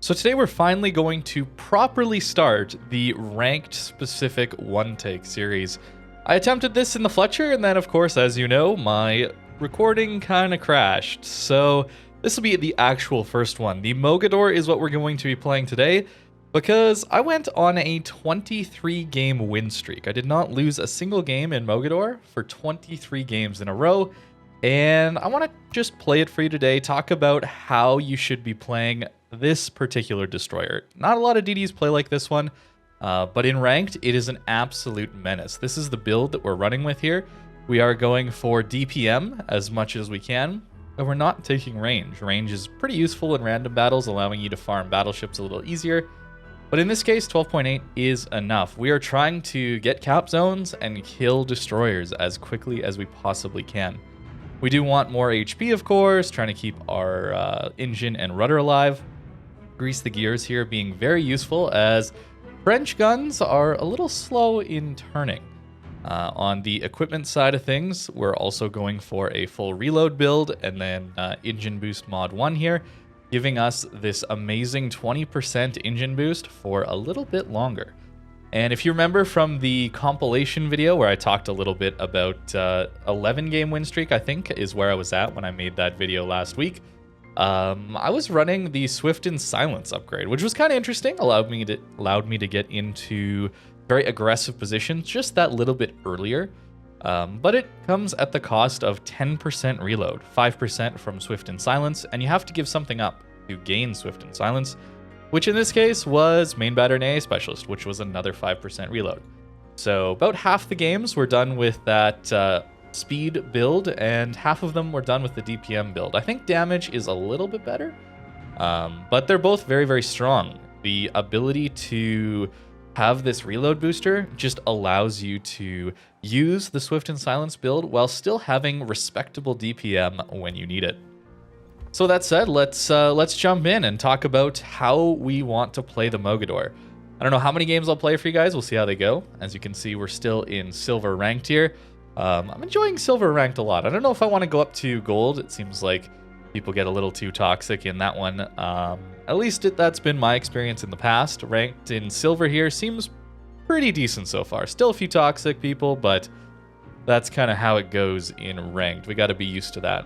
So today we're finally going to properly start the ranked specific one-take series. I attempted this in the Fletcher, and then of course, as you know, my recording kind of crashed. So this will be the actual first one. The Mogador is what we're going to be playing today, because I went on a 23-game win streak. I did not lose a single game in Mogador for 23 games in a row, and I want to just play it for you today, talk about how you should be playing this particular destroyer. Not a lot of DDs play like this one, but in ranked, it is an absolute menace. This is the build that we're running with here. We are going for DPM as much as we can, and we're not taking range. Range is pretty useful in random battles, allowing you to farm battleships a little easier. But in this case, 12.8 is enough. We are trying to get cap zones and kill destroyers as quickly as we possibly can. We do want more HP, of course, trying to keep our engine and rudder alive. Grease the gears here being very useful, as French guns are a little slow in turning. On the equipment side of things, we're also going for a full reload build and then engine boost mod 1 here, giving us this amazing 20% engine boost for a little bit longer. And if you remember from the compilation video where I talked a little bit about 11-game win streak, I think, is where I was at when I made that video last week. I was running the Swift and Silence upgrade, which was kind of interesting. Allowed me to get into very aggressive positions just that little bit earlier. But it comes at the cost of 10% reload, 5% from Swift and Silence, and you have to give something up to gain Swift and Silence, which in this case was Main Batter and AA Specialist, which was another 5% reload. So about half the games were done with that speed build, and half of them were done with the DPM build. I think damage is a little bit better, but they're both very, very strong. The ability to have this reload booster just allows you to use the Swift and Silence build while still having respectable DPM when you need it. So that said, let's jump in and talk about how we want to play the Mogador. I don't know how many games I'll play for you guys. We'll see how they go. As you can see, we're still in silver ranked here. I'm enjoying silver ranked a lot. I don't know if I want to go up to gold. It seems like people get a little too toxic in that one. At least that's been my experience in the past. Ranked in silver here seems pretty decent so far. Still a few toxic people, but that's kind of how it goes in ranked. We got to be used to that.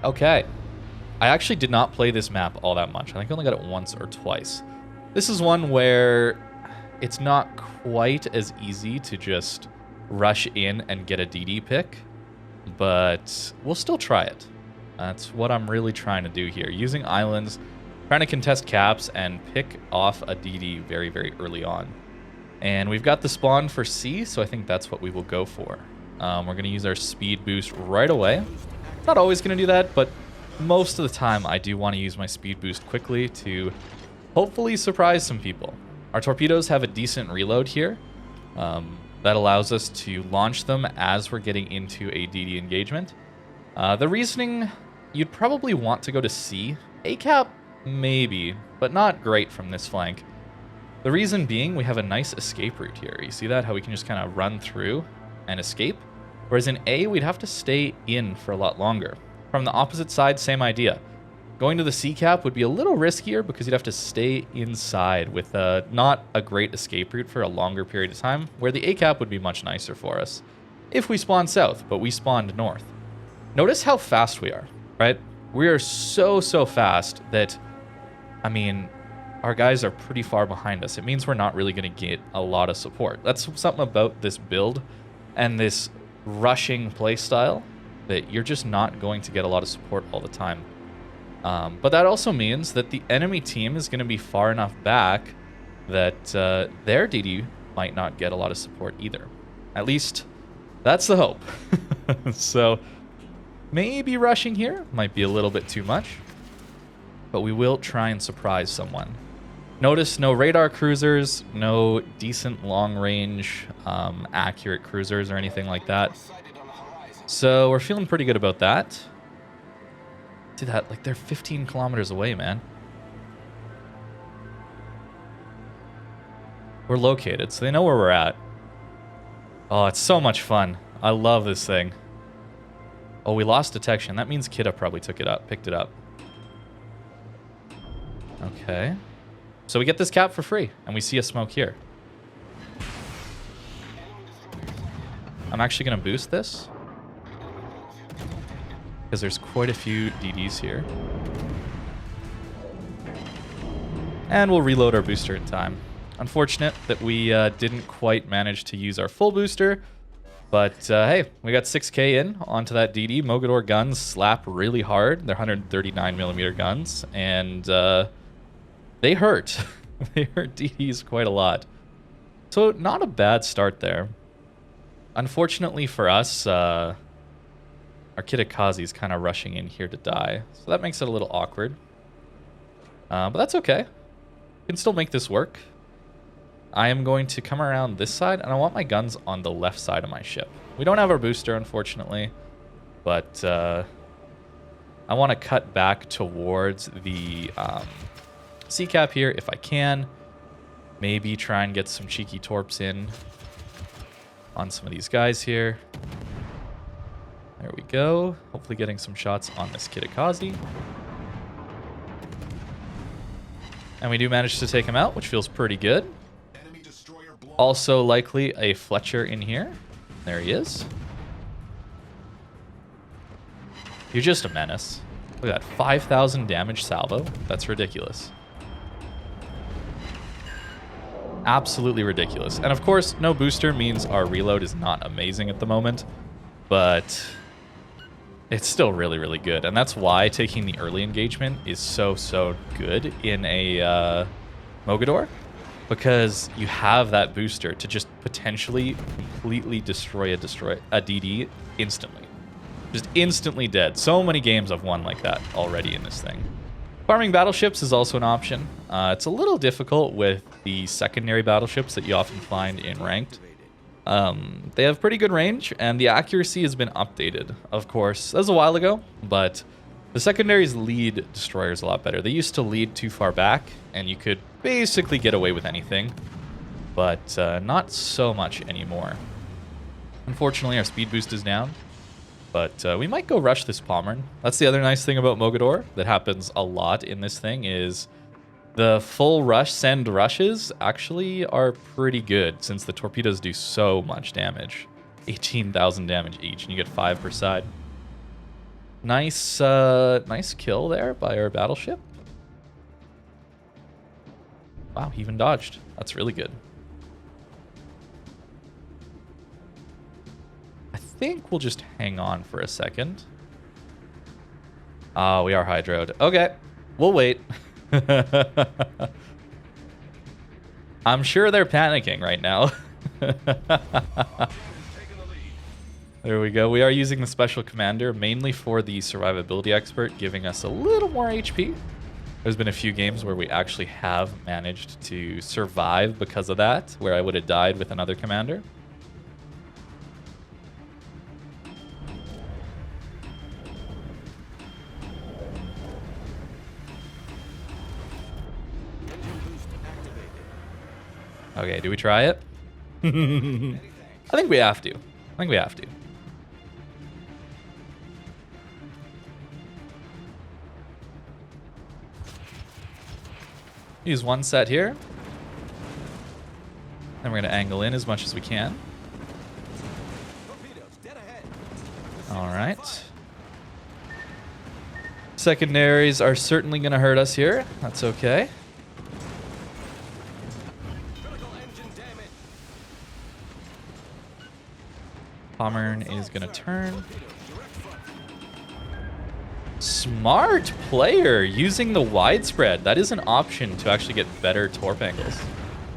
Okay. I actually did not play this map all that much. I think I only got it once or twice. This is one where it's not quite as easy to just rush in and get a DD pick, but we'll still try it. That's what I'm really trying to do here. Using islands, trying to contest caps and pick off a DD very, very early on. And we've got the spawn for C, so I think that's what we will go for. We're going to use our speed boost right away. Not always going to do that, but most of the time I do want to use my speed boost quickly to hopefully surprise some people. Our torpedoes have a decent reload here. That allows us to launch them as we're getting into a DD engagement. The reasoning, you'd probably want to go to C. A cap, maybe, but not great from this flank. The reason being, we have a nice escape route here. You see that? How we can just kind of run through and escape? Whereas in A, we'd have to stay in for a lot longer. From the opposite side, same idea. Going to the C cap would be a little riskier because you'd have to stay inside with not a great escape route for a longer period of time, where the A cap would be much nicer for us if we spawned south, but we spawned north. Notice how fast we are, right? We are so fast that, I mean, our guys are pretty far behind us. It means we're not really going to get a lot of support. That's something about this build and this rushing playstyle, that you're just not going to get a lot of support all the time. But that also means that the enemy team is going to be far enough back that their DD might not get a lot of support either. At least, that's the hope. So, maybe rushing here might be a little bit too much, but we will try and surprise someone. Notice no radar cruisers, no decent long-range, accurate cruisers or anything like that. So, we're feeling pretty good about that. See that? Like, they're 15 kilometers away, man. We're located, so they know where we're at. Oh, it's so much fun. I love this thing. Oh, we lost detection. That means Kidda probably picked it up. Okay. So we get this cap for free, and we see a smoke here. I'm actually going to boost this, because there's quite a few DDs here. And we'll reload our booster in time. Unfortunate that we didn't quite manage to use our full booster. But hey, we got 6k in onto that DD. Mogador guns slap really hard. They're 139mm guns. And they hurt. They hurt DDs quite a lot. So not a bad start there. Unfortunately for us, our Kitakaze is kind of rushing in here to die. So that makes it a little awkward. But that's okay. We can still make this work. I am going to come around this side, and I want my guns on the left side of my ship. We don't have our booster, unfortunately, but I want to cut back towards the sea cap here if I can. Maybe try and get some cheeky torps in on some of these guys here. There we go. Hopefully getting some shots on this Kitakaze. And we do manage to take him out, which feels pretty good. Also likely a Fletcher in here. There he is. You're just a menace. Look at that, 5,000 damage salvo. That's ridiculous. Absolutely ridiculous. And of course, no booster means our reload is not amazing at the moment, but it's still really, really good. And that's why taking the early engagement is so, so good in a Mogador, because you have that booster to just potentially completely destroy a DD instantly. Just instantly dead. So many games I've won like that already in this thing. Farming battleships is also an option. It's a little difficult with the secondary battleships that you often find in ranked. They have pretty good range, and the accuracy has been updated, of course. That was a while ago, but the secondaries lead destroyers a lot better. They used to lead too far back, and you could basically get away with anything, but not so much anymore. Unfortunately, our speed boost is down, but we might go rush this Pommern. That's the other nice thing about Mogador that happens a lot in this thing is the full rush send rushes actually are pretty good since the torpedoes do so much damage. 18,000 damage each, and you get 5 per side. Nice, nice kill there by our battleship. Wow, he even dodged. That's really good. I think we'll just hang on for a second. Oh, we are hydroed. Okay, we'll wait. I'm sure they're panicking right now. There we go. We are using the special commander mainly for the survivability expert, giving us a little more HP. There's been a few games where we actually have managed to survive because of that, where I would have died with another commander. Okay, do we try it? I think we have to. I think we have to. Use one set here. Then we're going to angle in as much as we can. All right. Secondaries are certainly going to hurt us here. That's okay. Pommern is going to turn. Smart player using the widespread. That is an option to actually get better torp angles.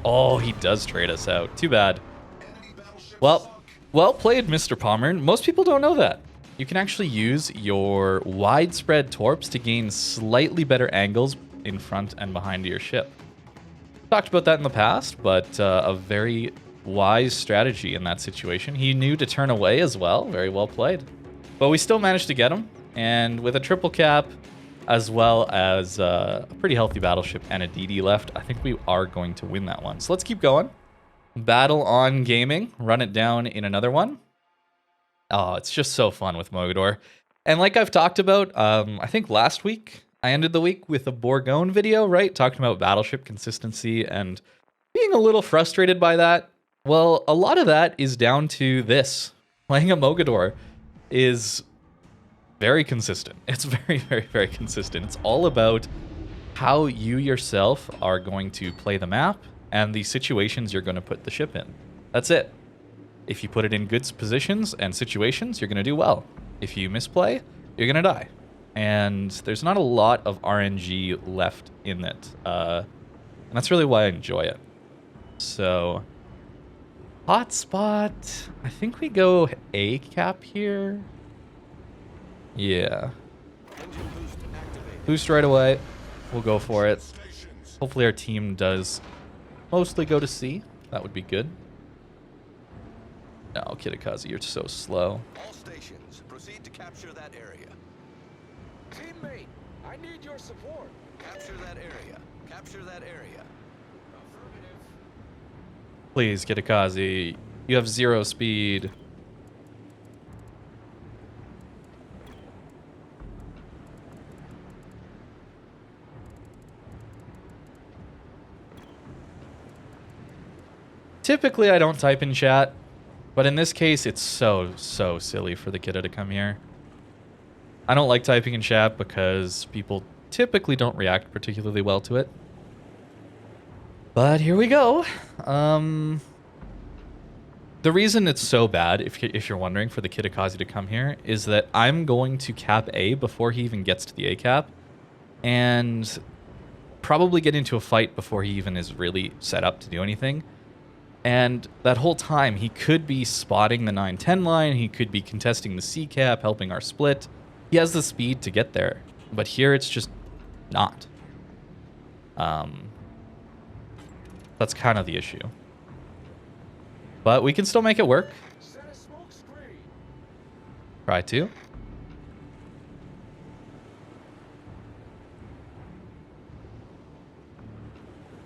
Oh, he does trade us out. Too bad. Well played, Mr. Pommern. Most people don't know that. You can actually use your widespread torps to gain slightly better angles in front and behind your ship. Talked about that in the past, but a very wise strategy in that situation. He knew to turn away as well. Very well played. But we still managed to get him. And with a triple cap, as well as a pretty healthy battleship and a DD left, I think we are going to win that one. So let's keep going. Battle on gaming. Run it down in another one. Oh, it's just so fun with Mogador. And like I've talked about, I think last week, I ended the week with a Bourgogne video, right? Talking about battleship consistency and being a little frustrated by that. Well, a lot of that is down to this. Playing a Mogador is very consistent. It's very, very, very consistent. It's all about how you yourself are going to play the map and the situations you're going to put the ship in. That's it. If you put it in good positions and situations, you're going to do well. If you misplay, you're going to die. And there's not a lot of RNG left in it. And that's really why I enjoy it. So, hotspot. I think we go A cap here. Yeah. Boost right away. We'll go for it. Hopefully our team does mostly go to C. That would be good. No, Kitakaze, you're so slow. All stations, proceed to capture that area. Teammate, I need your support. Capture that area. Capture that area. Affirmative. Please, Kitakaze. You have 0 speed. Typically, I don't type in chat, but in this case, it's so silly for the kiddo to come here. I don't like typing in chat because people typically don't react particularly well to it. But here we go. The reason it's so bad, if you're wondering, for the Kitakaze to come here, is that I'm going to cap A before he even gets to the A cap, and probably get into a fight before he even is really set up to do anything. And that whole time, he could be spotting the 9-10 line, he could be contesting the C cap, helping our split. He has the speed to get there, but here it's just not. That's kind of the issue. But we can still make it work. Set a smoke screen. Try to.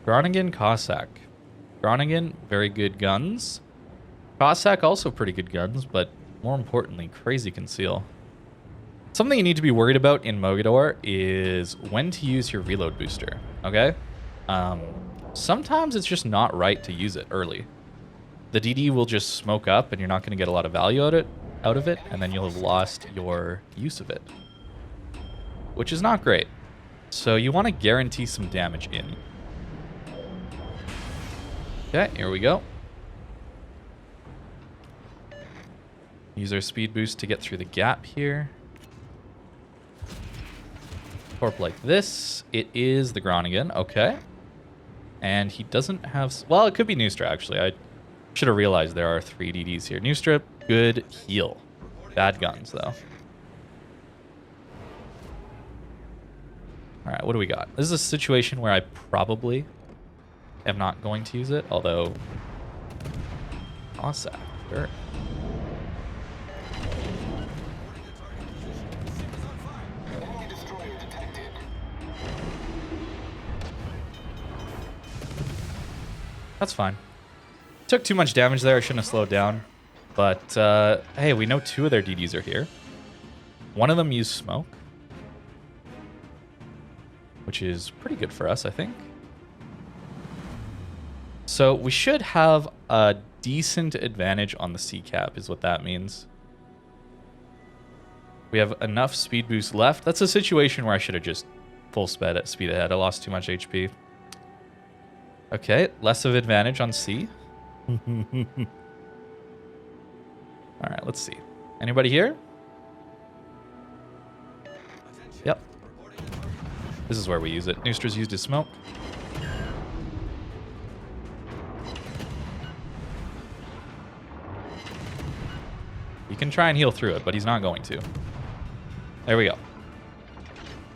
Groningen, Cossack. Groningen, very good guns. Cossack, also pretty good guns, but more importantly, crazy conceal. Something you need to be worried about in Mogador is when to use your reload booster, okay? Sometimes it's just not right to use it early. The DD will just smoke up and you're not going to get a lot of value out of it, and then you'll have lost your use of it, which is not great. So you want to guarantee some damage in. Okay, here we go. Use our speed boost to get through the gap here. Torp like this. It is the Groningen. Okay. And he doesn't have... Well, it could be Nustra, actually. I should have realized there are 3 DDs here. Nustra, good heal. Bad guns, though. All right, what do we got? This is a situation where I probably am not going to use it, although... Cossack, sure. That's fine. Took too much damage there. I shouldn't have slowed down. But, hey, we know 2 of their DDs are here. One of them used smoke, which is pretty good for us, I think. So we should have a decent advantage on the C cap, is what that means. We have enough speed boost left. That's a situation where I should have just full speed ahead. I lost too much HP. Okay, less of advantage on C. All right, let's see. Anybody here? Yep. This is where we use it. Nustra's used his smoke. You can try and heal through it, but he's not going to. There we go.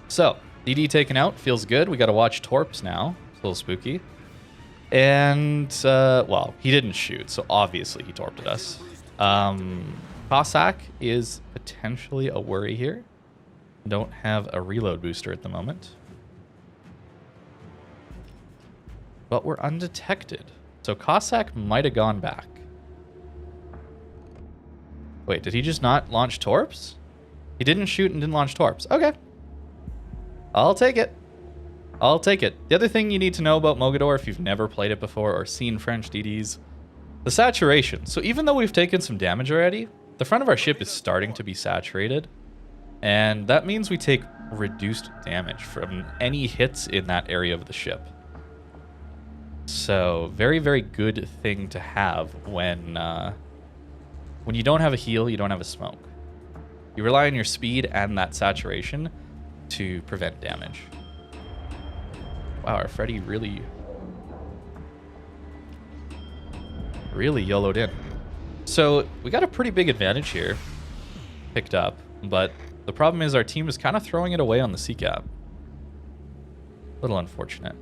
So, DD taken out. Feels good. We got to watch Torps now. It's a little spooky. And, well, he didn't shoot, so obviously he torped us. Cossack is potentially a worry here. Don't have a reload booster at the moment. But we're undetected. So Cossack might have gone back. Wait, did he just not launch torps? He didn't shoot and didn't launch torps. Okay. I'll take it. I'll take it. The other thing you need to know about Mogador, if you've never played it before or seen French DDs, the saturation. So even though we've taken some damage already, the front of our ship is starting to be saturated. And that means we take reduced damage from any hits in that area of the ship. So very, very good thing to have when you don't have a heal, you don't have a smoke. You rely on your speed and that saturation to prevent damage. Wow, our Freddy really YOLO'd in. So we got a pretty big advantage here picked up, but the problem is our team is kind of throwing it away on the C-cap. A little unfortunate.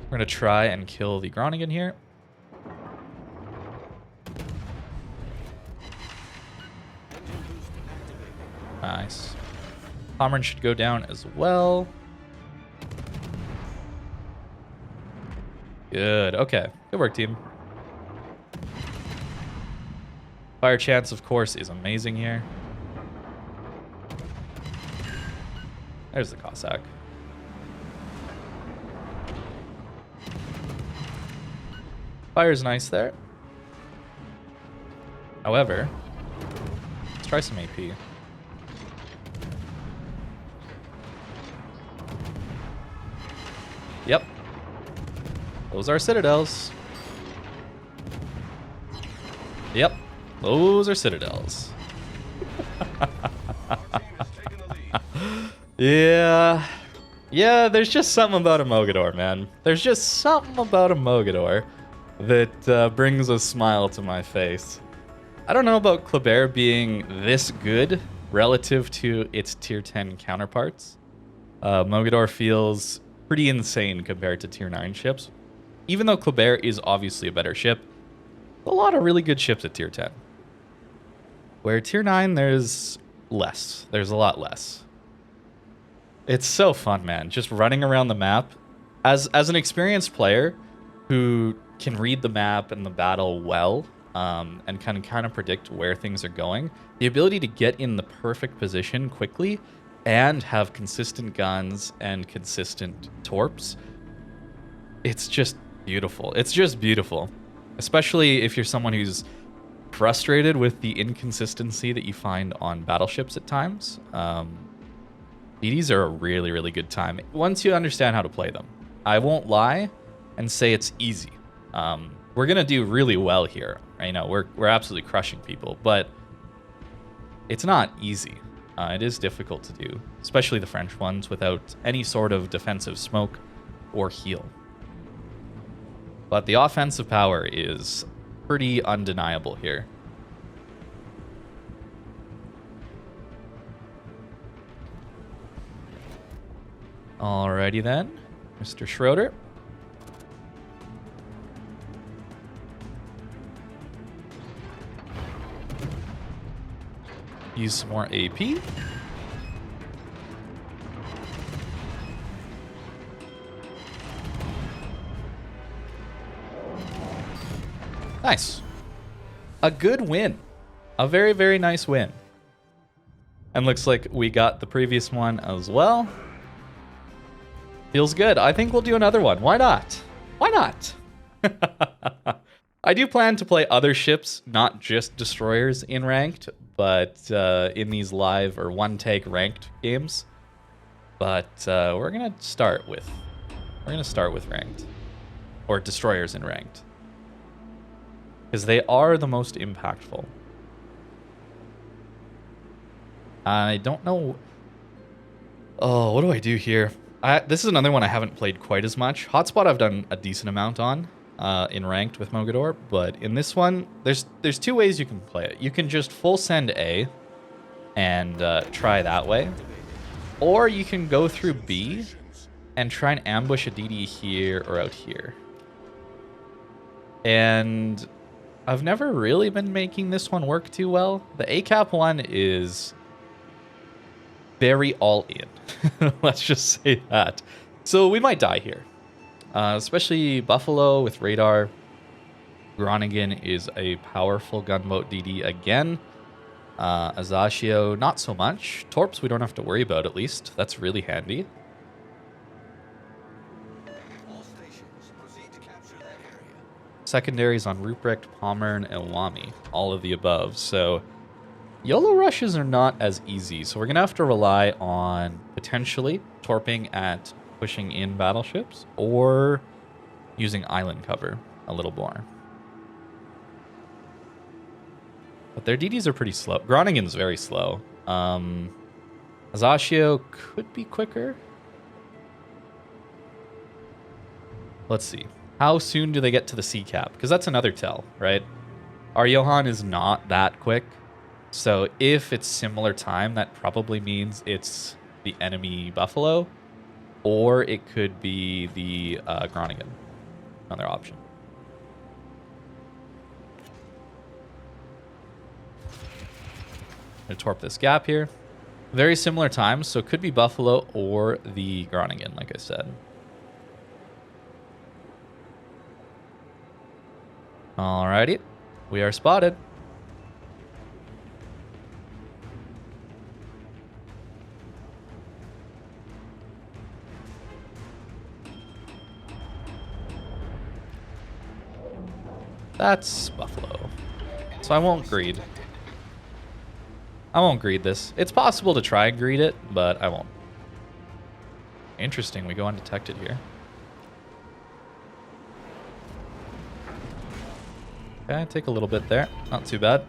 We're going to try and kill the Groningen here. Nice. Pomeran should go down as well. Good. Okay. Good work, team. Fire chance, of course, is amazing here. There's the Cossack. Fire's nice there. However, let's try some AP. Yep. Those are citadels. Yep. Those are citadels. Yeah. Yeah, there's just something about a Mogador, man. There's just something about a Mogador that brings a smile to my face. I don't know about Kleber being this good relative to its tier 10 counterparts. Mogador feels pretty insane compared to tier 9 ships. Even though Kleber is obviously a better ship, a lot of really good ships at tier 10. Where tier 9, there's less. There's a lot less. It's so fun, man. Just running around the map. As an experienced player who can read the map and the battle well, and can kind of predict where things are going, the ability to get in the perfect position quickly and have consistent guns and consistent torps, it's just beautiful. It's just beautiful. Especially if you're someone who's frustrated with the inconsistency that you find on battleships at times. DDs are a really, really good time once you understand how to play them. I won't lie and say it's easy. We're gonna do really well here. I know we're absolutely crushing people, but it's not easy. It is difficult to do, especially the French ones without any sort of defensive smoke or heal. But the offensive power is pretty undeniable here. Alrighty then, Mr. Schroeder. Use some more AP. Nice. A good win. A very, very nice win. And looks like we got the previous one as well. Feels good. I think we'll do another one. Why not? Why not? I do plan to play other ships, not just destroyers in ranked, but in these live or one-take ranked games. But we're gonna start with ranked, or destroyers in ranked, because they are the most impactful. I don't know. Oh, what do I do here? This is another one I haven't played quite as much. Hotspot I've done a decent amount on in ranked with Mogador, but in this one, there's two ways you can play it. You can just full send A and try that way, or you can go through B and try and ambush a DD here or out here. And I've never really been making this one work too well. The ACAP one is very all in. Let's just say that. So we might die here. especially Buffalo with radar. Groningen is a powerful gunboat DD again. Azaccio, not so much. Torps, we don't have to worry about, at least. That's really handy. All stations, proceed to capture that area. Secondaries on Ruprecht, Pommern, and Wami. All of the above. So, YOLO rushes are not as easy. So, we're going to have to rely on potentially torping at pushing in battleships or using island cover a little more. But their DDs are pretty slow. Groningen's very slow. Azaccio could be quicker. Let's see. How soon do they get to the sea cap? Because that's another tell, right? Our Johann is not that quick. So if it's similar time, that probably means it's the enemy Buffalo. Or it could be the Groningen. Another option. I'm going to torp this gap here. Very similar times, so it could be Buffalo or the Groningen, like I said. Alrighty. We are spotted. That's Buffalo. So I won't greed. I won't greed this. It's possible to try and greed it, but I won't. Interesting, we go undetected here. Okay, take a little bit there. Not too bad.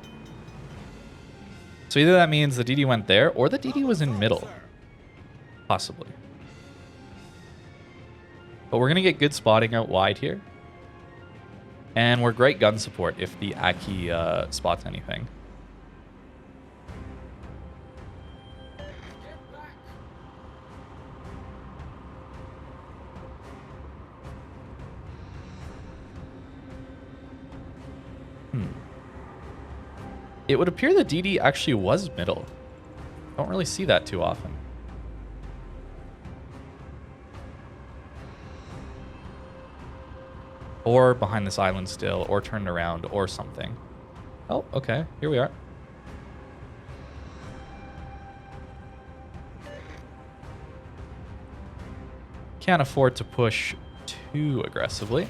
So either that means the DD went there, or the DD was in middle. Possibly. But we're going to get good spotting out wide here. And we're great gun support if the Aki spots anything. It would appear the DD actually was middle. Don't really see that too often. Or behind this island still, or turned around, or something. Oh, okay. Here we are. Can't afford to push too aggressively.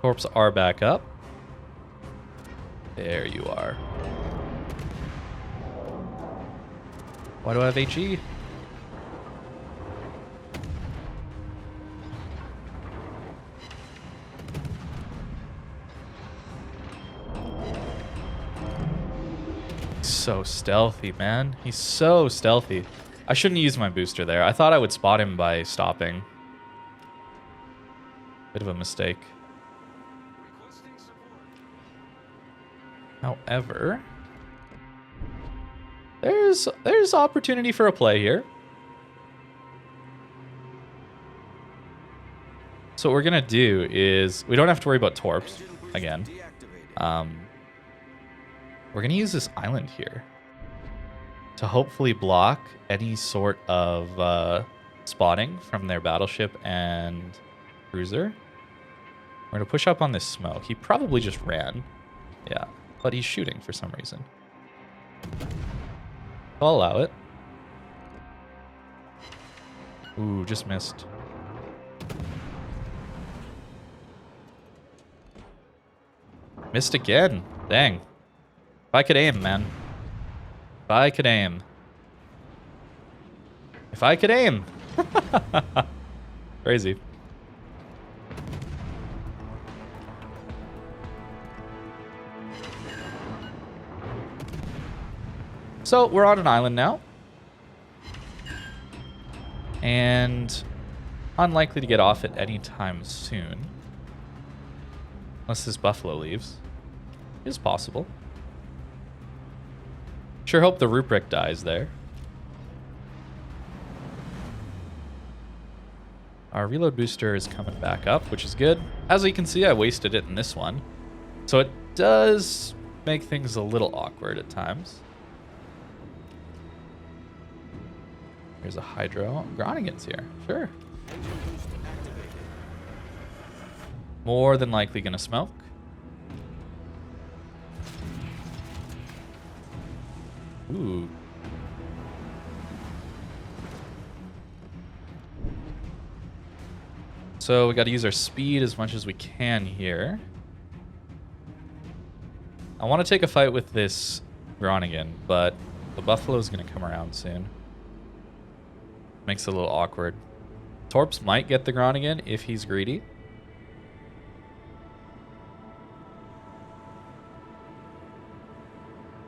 Corps are back up. There you are. Why do I have HE? So stealthy, man. He's so stealthy. I shouldn't use my booster there. I thought I would spot him by stopping. Bit of a mistake. However, there's opportunity for a play here. So what we're gonna do is we don't have to worry about torps again. We're gonna use this island here to hopefully block any sort of spotting from their battleship and cruiser. We're gonna push up on this smoke. He probably just ran. Yeah. But he's shooting for some reason. I'll allow it. Ooh, just missed. Missed again. Dang. If I could aim, man. If I could aim. If I could aim. Crazy. So we're on an island now. And unlikely to get off it anytime soon. Unless this Buffalo leaves. It is possible. Sure hope the Ruprecht dies there. Our reload booster is coming back up, which is good. As you can see, I wasted it in this one. So it does make things a little awkward at times. Here's a Hydro. Groningen's here. Sure. Engine boost activated. More than likely gonna smoke. Ooh. So we got to use our speed as much as we can here. I want to take a fight with this Groningen, but the Buffalo's going to come around soon. Makes it a little awkward. Torps might get the Groningen if he's greedy.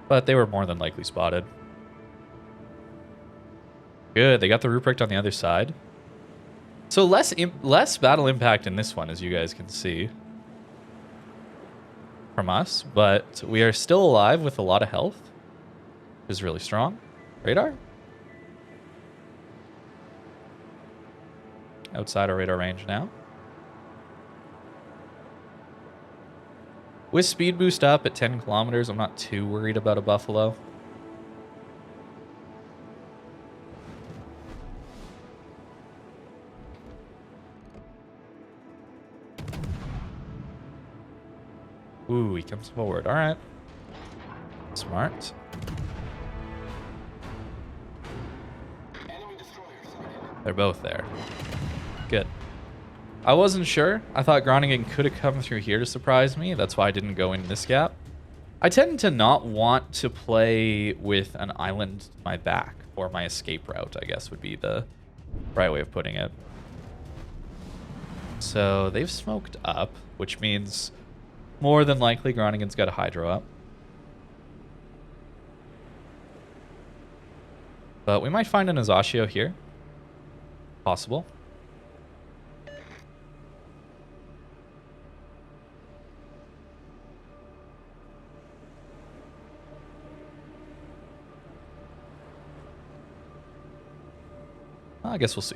But they were more than likely spotted. Good, they got the Ruprecht on the other side. So less battle impact in this one, as you guys can see. From us, but we are still alive with a lot of health. Which is really strong. Radar? Outside our radar range now. With speed boost up at 10 kilometers, I'm not too worried about a Buffalo. Ooh, he comes forward. All right. Smart. They're both there. Good. I wasn't sure. I thought Groningen could have come through here to surprise me. That's why I didn't go in this gap. I tend to not want to play with an island to my back, or my escape route, I guess would be the right way of putting it. So they've smoked up, which means more than likely Groningen's got a hydro up. But we might find an Azashio here. Possible. I guess we'll see.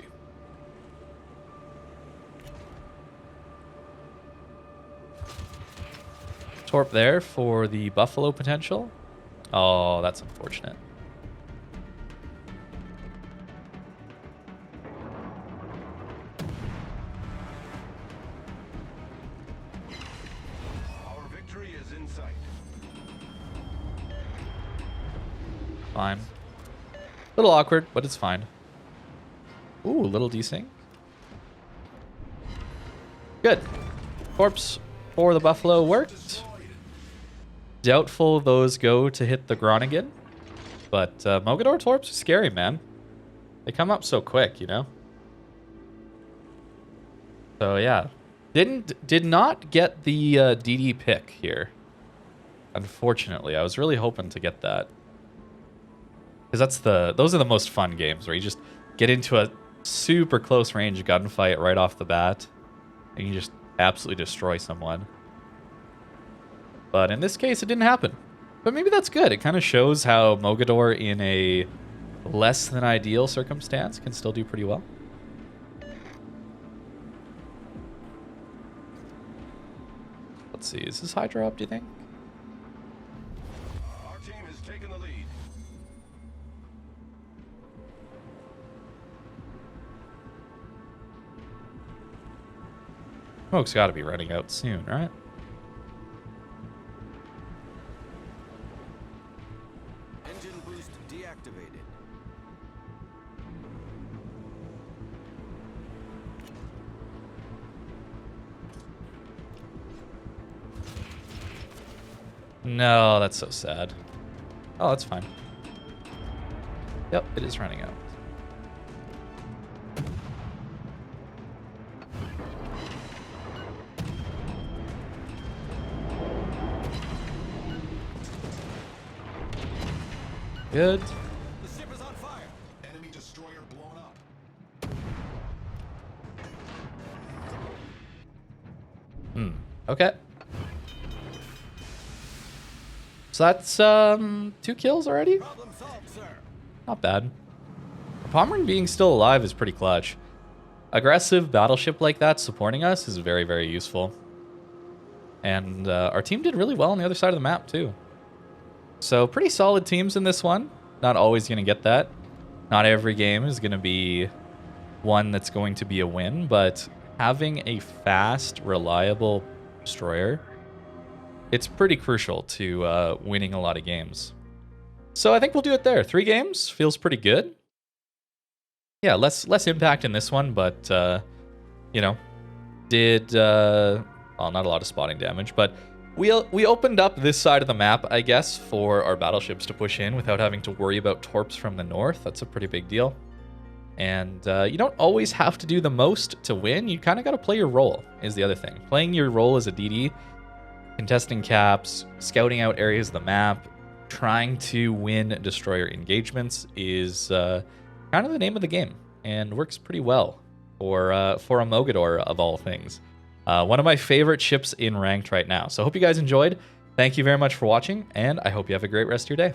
Torp there for the Buffalo potential. Oh, that's unfortunate. Our victory is in sight. Fine. A little awkward, but it's fine. Ooh, little desync. Good. Corpse for the Buffalo worked. Doubtful those go to hit the Groningen. But Mogador Torps are scary, man. They come up so quick, you know? So yeah. Did not get the DD pick here. Unfortunately. I was really hoping to get that. Because those are the most fun games where you just get into a super close range gunfight right off the bat. And you just absolutely destroy someone. But in this case, it didn't happen. But maybe that's good. It kind of shows how Mogador in a less than ideal circumstance can still do pretty well. Let's see. Is this Hydra up, do you think? Our team has taken the lead. Smoke's got to be running out soon, right? Engine boost deactivated. No, that's so sad. Oh, that's fine. Yep, it is running out. Good. The ship is on fire. Enemy destroyer blown up. Okay. So that's 2 kills already? Problem solved, sir. Not bad. Pommern being still alive is pretty clutch. Aggressive battleship like that supporting us is very, very useful. And our team did really well on the other side of the map too. So pretty solid teams in this one. Not always going to get that. Not every game is going to be one that's going to be a win, but having a fast, reliable destroyer, it's pretty crucial to winning a lot of games. So I think we'll do it there. 3 games feels pretty good. Yeah, less impact in this one, but you know, did well, not a lot of spotting damage, but we opened up this side of the map, I guess, for our battleships to push in without having to worry about torps from the north. That's a pretty big deal. And you don't always have to do the most to win. You kind of got to play your role, is the other thing. Playing your role as a DD, contesting caps, scouting out areas of the map, trying to win destroyer engagements is kind of the name of the game, and works pretty well for a Mogador of all things. One of my favorite ships in ranked right now. So I hope you guys enjoyed. Thank you very much for watching, and I hope you have a great rest of your day.